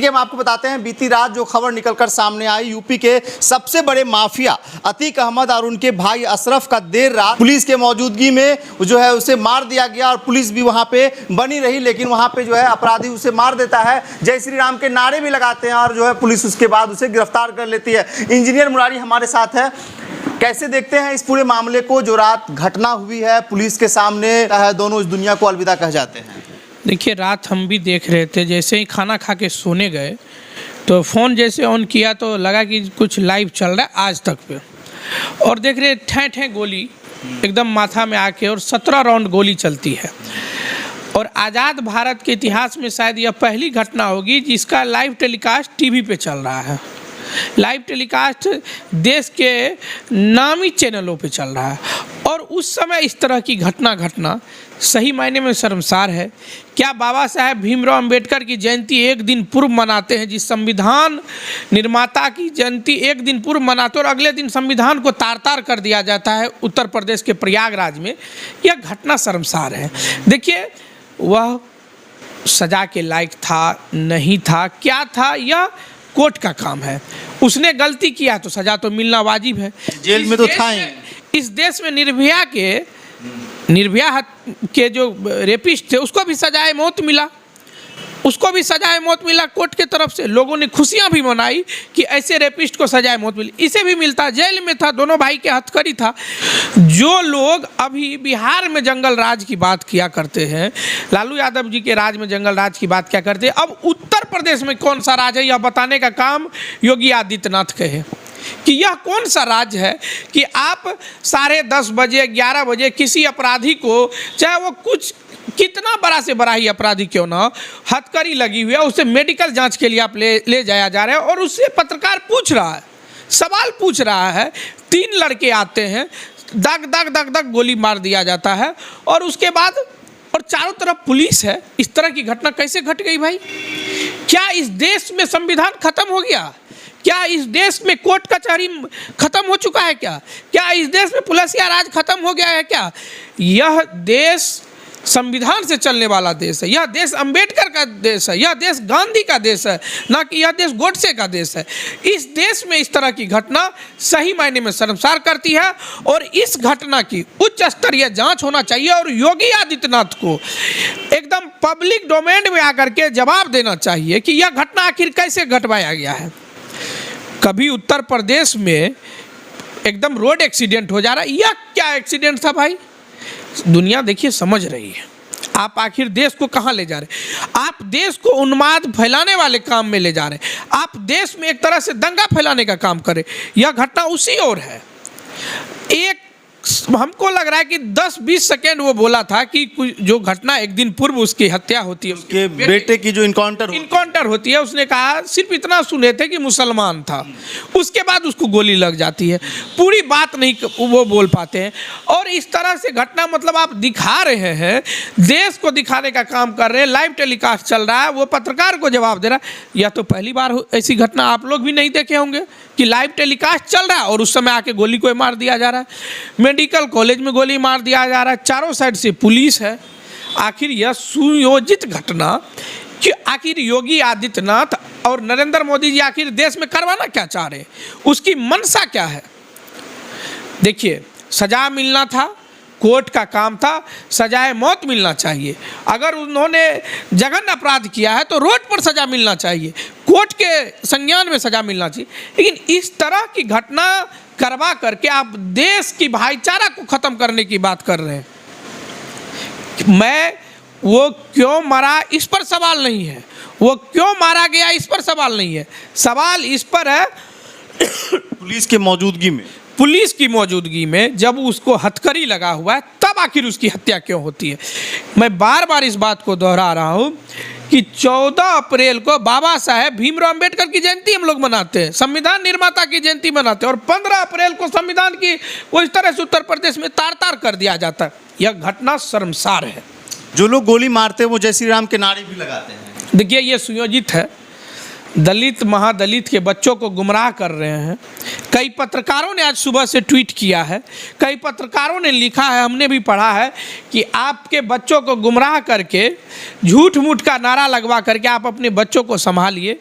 देखिए, हम आपको बताते हैं बीती रात जो खबर निकलकर सामने आई, यूपी के सबसे बड़े माफिया अतीक अहमद और उनके भाई अशरफ का देर रात पुलिस के मौजूदगी में जो है उसे मार दिया गया और पुलिस भी वहां पे बनी रही, लेकिन वहां पे जो है अपराधी उसे मार देता है, जय श्री राम के नारे भी लगाते हैं और जो है पुलिस उसके बाद उसे गिरफ्तार कर लेती है। इंजीनियर मुरारी हमारे साथ है, कैसे देखते हैं इस पूरे मामले को? जो रात घटना हुई है पुलिस के सामने है, दोनों इस दुनिया को अलविदा कह जाते हैं। देखिए, रात हम भी देख रहे थे, जैसे ही खाना खा के सोने गए तो फ़ोन जैसे ऑन किया तो लगा कि कुछ लाइव चल रहा है आज तक पे, और देख रहे ठे ठे गोली एकदम माथा में आके, और 17 राउंड गोली चलती है। और आज़ाद भारत के इतिहास में शायद यह पहली घटना होगी जिसका लाइव टेलीकास्ट टीवी पे चल रहा है। लाइव टेलीकास्ट देश के नामी चैनलों पे चल रहा है, और उस समय इस तरह की घटना सही मायने में शर्मसार है। क्या बाबा साहेब भीमराव अंबेडकर की जयंती एक दिन पूर्व मनाते हैं, जिस संविधान निर्माता की जयंती एक दिन पूर्व मनाते और अगले दिन संविधान को तार-तार कर दिया जाता है उत्तर प्रदेश के प्रयागराज में? यह घटना शर्मसार है। देखिए, वह सजा के लायक था, नहीं था, क्या था, यह कोर्ट का काम है। उसने गलती किया तो सजा तो मिलना वाजिब है। जेल में तो था ही। इस देश में निर्भया के जो रेपिस्ट थे उसको भी सजाए मौत मिला, कोर्ट के तरफ से। लोगों ने खुशियां भी मनाई कि ऐसे रेपिस्ट को सजाए मौत मिली। इसे भी मिलता, जेल में था, दोनों भाई के हथकड़ी था। जो लोग अभी बिहार में जंगल राज की बात किया करते हैं, लालू यादव जी के राज में जंगल राज की बात क्या करते हैं, अब उत्तर प्रदेश में कौन सा राज है यह बताने का काम योगी आदित्यनाथ के है कि यह कौन सा राज्य है कि आप 10:30 बजे 11 बजे किसी अपराधी को, चाहे वो कुछ कितना बड़ा से बड़ा ही अपराधी क्यों ना, हथकड़ी लगी हुई है, उसे मेडिकल जांच के लिए आप ले जाया जा रहा है, और उससे पत्रकार पूछ रहा है, सवाल पूछ रहा है। 3 लड़के आते हैं, दग गोली मार दिया जाता है, और उसके बाद और चारों तरफ पुलिस है। इस तरह की घटना कैसे घट गई भाई? क्या इस देश में संविधान खत्म हो गया? क्या इस देश में कोर्ट कचहरी खत्म हो चुका है? क्या इस देश में पुलिसिया राज खत्म हो गया है? क्या यह देश संविधान से चलने वाला देश है? यह देश अंबेडकर का देश है, यह देश गांधी का देश है, ना कि यह देश गोडसे का देश है। इस देश में इस तरह की घटना सही मायने में शर्मसार करती है, और इस घटना की उच्च स्तरीय जांच होना चाहिए, और योगी आदित्यनाथ को एकदम पब्लिक डोमेन में आकर के जवाब देना चाहिए कि यह घटना आखिर कैसे घटवाया गया है। कभी उत्तर प्रदेश में एकदम रोड एक्सीडेंट हो जा रहा है, यह क्या एक्सीडेंट था भाई? दुनिया देखिए समझ रही है। आप आखिर देश को कहाँ ले जा रहे हैं? आप देश को उन्माद फैलाने वाले काम में ले जा रहे हैं। आप देश में एक तरह से दंगा फैलाने का काम करें। यह घटना उसी ओर है। हमको लग रहा है कि 10-20 सेकेंड वो बोला था कि जो घटना एक दिन पूर्व उसकी हत्या होती है, उसके बेटे की जो इनकाउंटर होती है, उसने कहा सिर्फ इतना सुने थे कि मुसलमान था, उसके बाद उसको गोली लग जाती है। पूरी बात नहीं वो बोल पाते हैं, और इस तरह से घटना मतलब आप दिखा रहे हैं, देश को दिखाने का काम कर रहे हैं, लाइव टेलीकास्ट चल रहा है, वो पत्रकार को जवाब दे रहा है। यह तो पहली बार ऐसी घटना आप लोग भी नहीं देखे होंगे कि लाइव टेलीकास्ट चल रहा है और उस समय आके गोली को मार दिया जा रहा है। मेडिकल कॉलेज में गोली मार दिया जा रहा है, चारों साइड से पुलिस है। आखिर यह सुयोजित घटना कि आखिर योगी आदित्यनाथ और नरेंद्र मोदी जी आखिर देश में करवाना क्या चाह रहे हैं, उसकी मंशा क्या है? देखिए, सजा मिलना था, कोर्ट का काम था, सजाए मौत मिलना चाहिए। अगर उन्होंने जघन्य अपराध किया है तो रोड पर सजा मिलना चाहिए, कोर्ट के संज्ञान में सजा मिलना चाहिए। लेकिन इस तरह की घटना करवा करके आप देश की भाईचारा को खत्म करने की बात कर रहे हैं। मैं वो क्यों मरा इस पर सवाल नहीं है, वो क्यों मारा गया इस पर सवाल नहीं है। सवाल इस पर है पुलिस की मौजूदगी में जब उसको हथकड़ी लगा हुआ है, तब आखिर उसकी हत्या क्यों होती है? मैं बार बार इस बात को दोहरा रहा हूँ कि 14 अप्रैल को बाबा साहेब भीमराव अंबेडकर की जयंती हम लोग मनाते हैं, संविधान निर्माता की जयंती मनाते हैं, और 15 अप्रैल को संविधान की वो इस तरह से उत्तर प्रदेश में तार-तार कर दिया जाता है। यह घटना शर्मसार है। जो लोग गोली मारते हैं वो जय श्री राम के नारे भी लगाते हैं। देखिए, ये सुयोजित है। दलित महादलित के बच्चों को गुमराह कर रहे हैं। कई पत्रकारों ने आज सुबह से ट्वीट किया है, कई पत्रकारों ने लिखा है, हमने भी पढ़ा है कि आपके बच्चों को गुमराह करके झूठ मूठ का नारा लगवा करके आप अपने बच्चों को संभालिए।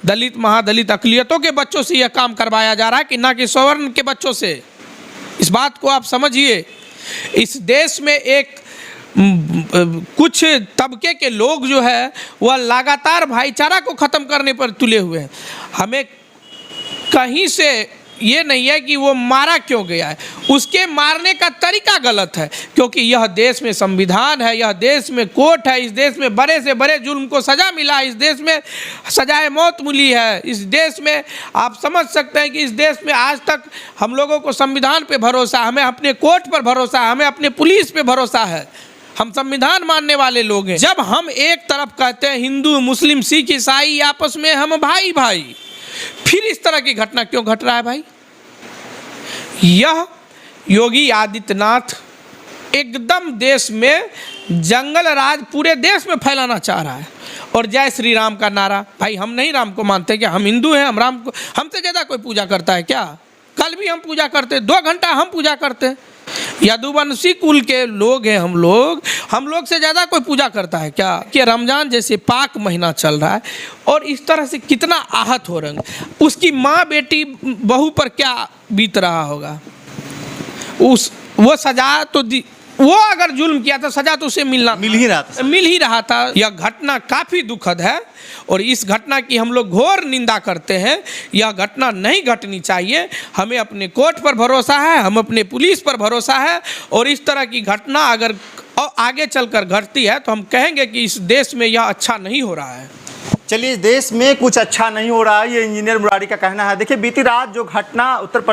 दलित महादलित अक़लियतों के बच्चों से यह काम करवाया जा रहा है कि ना कि सवर्ण के बच्चों से। इस बात को आप समझिए। इस देश में एक कुछ तबके के लोग जो है वह लगातार भाईचारा को ख़त्म करने पर तुले हुए हैं। हमें कहीं से ये नहीं है कि वो मारा क्यों गया है, उसके मारने का तरीका गलत है, क्योंकि यह देश में संविधान है, यह देश में कोर्ट है, इस देश में बड़े से बड़े जुल्म को सज़ा मिला है, इस देश में सजाए मौत मिली है। इस देश में आप समझ सकते हैं कि इस देश में आज तक हम लोगों को संविधान पे भरोसा, हमें अपने कोर्ट पर भरोसा, हमें अपने पुलिस पे भरोसा है। हम संविधान मानने वाले लोग हैं। जब हम एक तरफ कहते हैं हिंदू मुस्लिम सिख ईसाई आपस में हम भाई भाई, फिर इस तरह की घटना क्यों घट रहा है भाई? यह योगी आदित्यनाथ एकदम देश में जंगल राज पूरे देश में फैलाना चाह रहा है। और जय श्री राम का नारा, भाई हम नहीं राम को मानते क्या? हम हिंदू हैं, हम राम को, हमसे ज़्यादा कोई पूजा करता है क्या? कल भी हम पूजा करते, 2 घंटा हम पूजा करते। यदुवंशी कुल के लोग हैं हम लोग से ज़्यादा कोई पूजा करता है क्या? कि रमज़ान जैसे पाक महीना चल रहा है और इस तरह से कितना आहत हो रहे हैं, उसकी माँ बेटी बहू पर क्या बीत रहा होगा? वो सजा तो वो अगर जुल्म किया तो सजा तो उसे मिल ही रहा था। यह घटना काफ़ी दुखद है और इस घटना की हम लोग घोर निंदा करते हैं। यह घटना नहीं घटनी चाहिए। हमें अपने कोर्ट पर भरोसा है, हम अपने पुलिस पर भरोसा है और इस तरह की घटना अगर आगे चलकर घटती है तो हम कहेंगे कि इस देश में यह अच्छा नहीं हो रहा है। चलिए, देश में कुछ अच्छा नहीं हो रहा है, ये इंजीनियर मुरारी का कहना है। देखिए, बीती रात जो घटना उत्तर प्रदेश